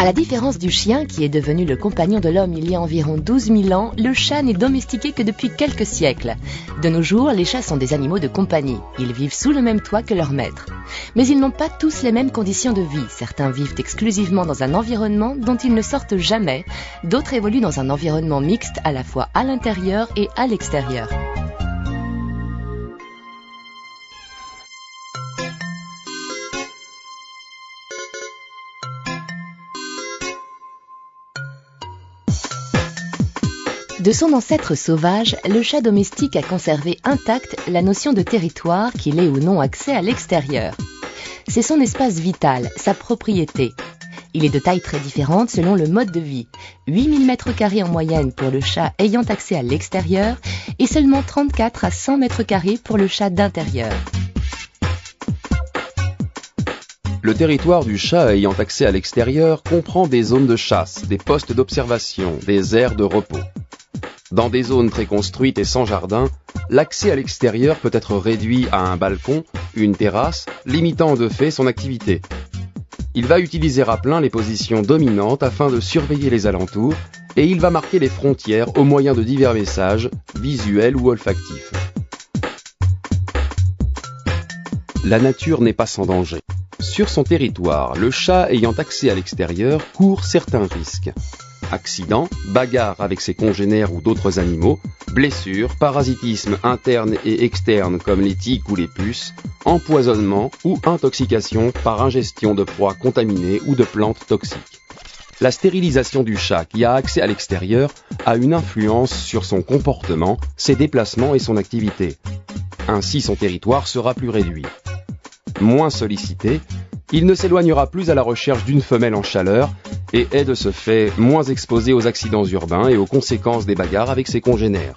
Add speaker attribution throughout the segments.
Speaker 1: À la différence du chien, qui est devenu le compagnon de l'homme il y a environ 12 000 ans, le chat n'est domestiqué que depuis quelques siècles. De nos jours, les chats sont des animaux de compagnie. Ils vivent sous le même toit que leur maître. Mais ils n'ont pas tous les mêmes conditions de vie. Certains vivent exclusivement dans un environnement dont ils ne sortent jamais. D'autres évoluent dans un environnement mixte à la fois à l'intérieur et à l'extérieur. De son ancêtre sauvage, le chat domestique a conservé intacte la notion de territoire qu'il ait ou non accès à l'extérieur. C'est son espace vital, sa propriété. Il est de taille très différente selon le mode de vie. 8000 m² en moyenne pour le chat ayant accès à l'extérieur et seulement 34 à 100 m² pour le chat d'intérieur.
Speaker 2: Le territoire du chat ayant accès à l'extérieur comprend des zones de chasse, des postes d'observation, des aires de repos. Dans des zones très construites et sans jardin, l'accès à l'extérieur peut être réduit à un balcon, une terrasse, limitant de fait son activité. Il va utiliser à plein les positions dominantes afin de surveiller les alentours et il va marquer les frontières au moyen de divers messages, visuels ou olfactifs. La nature n'est pas sans danger. Sur son territoire, le chat ayant accès à l'extérieur court certains risques. Accidents, bagarres avec ses congénères ou d'autres animaux, blessures, parasitisme interne et externe comme les tiques ou les puces, empoisonnement ou intoxication par ingestion de proies contaminées ou de plantes toxiques. La stérilisation du chat qui a accès à l'extérieur a une influence sur son comportement, ses déplacements et son activité. Ainsi son territoire sera plus réduit. Moins sollicité, il ne s'éloignera plus à la recherche d'une femelle en chaleur et est de ce fait moins exposé aux accidents urbains et aux conséquences des bagarres avec ses congénères.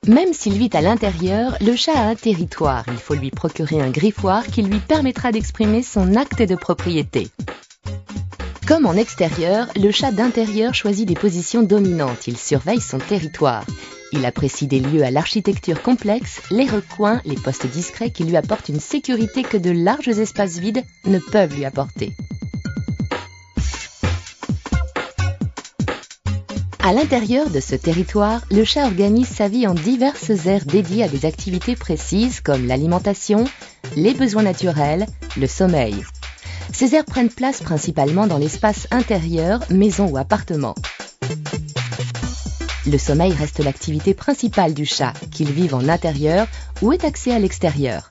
Speaker 1: Même s'il vit à l'intérieur, le chat a un territoire. Il faut lui procurer un griffoir qui lui permettra d'exprimer son acte de propriété. Comme en extérieur, le chat d'intérieur choisit des positions dominantes. Il surveille son territoire. Il apprécie des lieux à l'architecture complexe, les recoins, les postes discrets qui lui apportent une sécurité que de larges espaces vides ne peuvent lui apporter. À l'intérieur de ce territoire, le chat organise sa vie en diverses aires dédiées à des activités précises comme l'alimentation, les besoins naturels, le sommeil. Ces aires prennent place principalement dans l'espace intérieur, maison ou appartement. Le sommeil reste l'activité principale du chat, qu'il vive en intérieur ou ait accès à l'extérieur.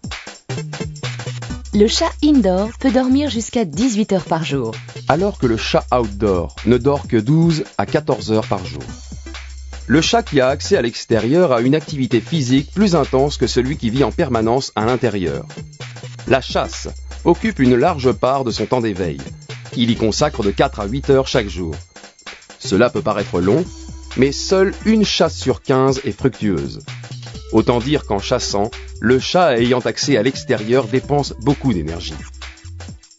Speaker 1: Le chat indoor peut dormir jusqu'à 18 heures par jour.
Speaker 2: Alors que le chat outdoor ne dort que 12 à 14 heures par jour. Le chat qui a accès à l'extérieur a une activité physique plus intense que celui qui vit en permanence à l'intérieur. La chasse occupe une large part de son temps d'éveil. Il y consacre de 4 à 8 heures chaque jour. Cela peut paraître long, mais seule une chasse sur 15 est fructueuse. Autant dire qu'en chassant, le chat ayant accès à l'extérieur dépense beaucoup d'énergie.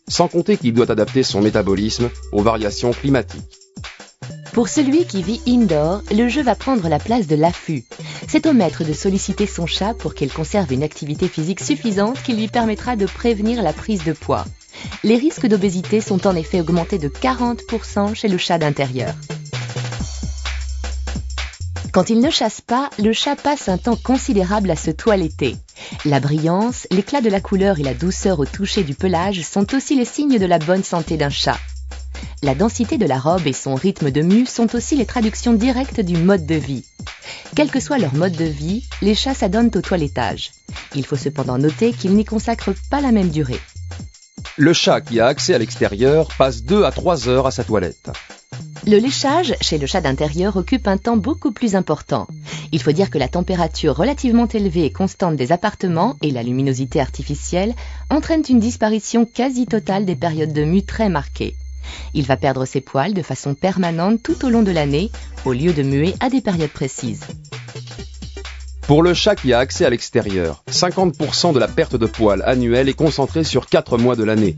Speaker 2: Sans compter qu'il doit adapter son métabolisme aux variations climatiques.
Speaker 1: Pour celui qui vit indoor, le jeu va prendre la place de l'affût. C'est au maître de solliciter son chat pour qu'il conserve une activité physique suffisante qui lui permettra de prévenir la prise de poids. Les risques d'obésité sont en effet augmentés de 40% chez le chat d'intérieur. Quand il ne chasse pas, le chat passe un temps considérable à se toiletter. La brillance, l'éclat de la couleur et la douceur au toucher du pelage sont aussi les signes de la bonne santé d'un chat. La densité de la robe et son rythme de mue sont aussi les traductions directes du mode de vie. Quel que soit leur mode de vie, les chats s'adonnent au toilettage. Il faut cependant noter qu'ils n'y consacrent pas la même durée.
Speaker 2: Le chat qui a accès à l'extérieur passe 2 à 3 heures à sa toilette.
Speaker 1: Le léchage, chez le chat d'intérieur, occupe un temps beaucoup plus important. Il faut dire que la température relativement élevée et constante des appartements et la luminosité artificielle entraînent une disparition quasi totale des périodes de mue très marquées. Il va perdre ses poils de façon permanente tout au long de l'année, au lieu de muer à des périodes précises.
Speaker 2: Pour le chat qui a accès à l'extérieur, 50% de la perte de poils annuelle est concentrée sur 4 mois de l'année.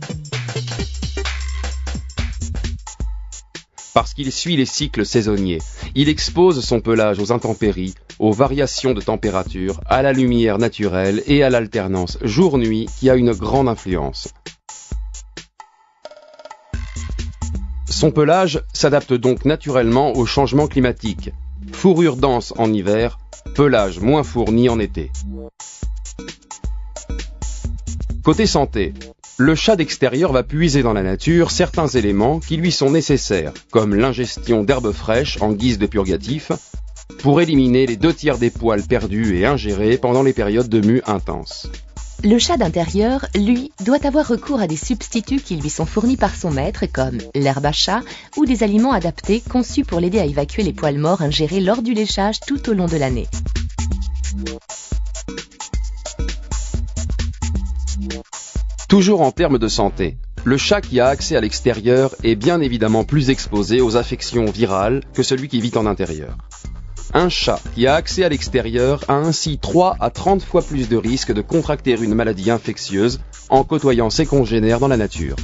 Speaker 2: Parce qu'il suit les cycles saisonniers, il expose son pelage aux intempéries, aux variations de température, à la lumière naturelle et à l'alternance jour-nuit qui a une grande influence. Son pelage s'adapte donc naturellement au changement climatique. Fourrure dense en hiver, pelage moins fourni en été. Côté santé, le chat d'extérieur va puiser dans la nature certains éléments qui lui sont nécessaires, comme l'ingestion d'herbes fraîches en guise de purgatif, pour éliminer les 2/3 des poils perdus et ingérés pendant les périodes de mue intenses.
Speaker 1: Le chat d'intérieur, lui, doit avoir recours à des substituts qui lui sont fournis par son maître, comme l'herbe à chat ou des aliments adaptés conçus pour l'aider à évacuer les poils morts ingérés lors du léchage tout au long de l'année.
Speaker 2: Toujours en termes de santé, le chat qui a accès à l'extérieur est bien évidemment plus exposé aux affections virales que celui qui vit en intérieur. Un chat qui a accès à l'extérieur a ainsi 3 à 30 fois plus de risques de contracter une maladie infectieuse en côtoyant ses congénères dans la nature.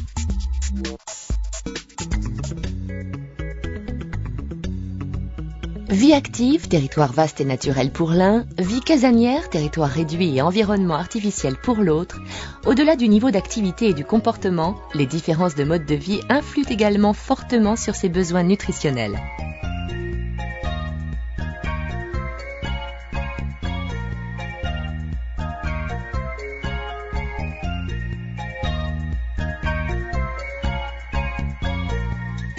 Speaker 1: Vie active, territoire vaste et naturel pour l'un, vie casanière, territoire réduit et environnement artificiel pour l'autre. Au-delà du niveau d'activité et du comportement, les différences de mode de vie influent également fortement sur ses besoins nutritionnels.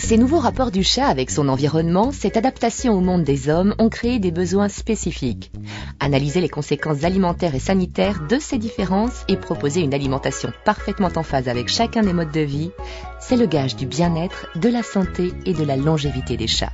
Speaker 1: Ces nouveaux rapports du chat avec son environnement, cette adaptation au monde des hommes ont créé des besoins spécifiques. Analyser les conséquences alimentaires et sanitaires de ces différences et proposer une alimentation parfaitement en phase avec chacun des modes de vie, c'est le gage du bien-être, de la santé et de la longévité des chats.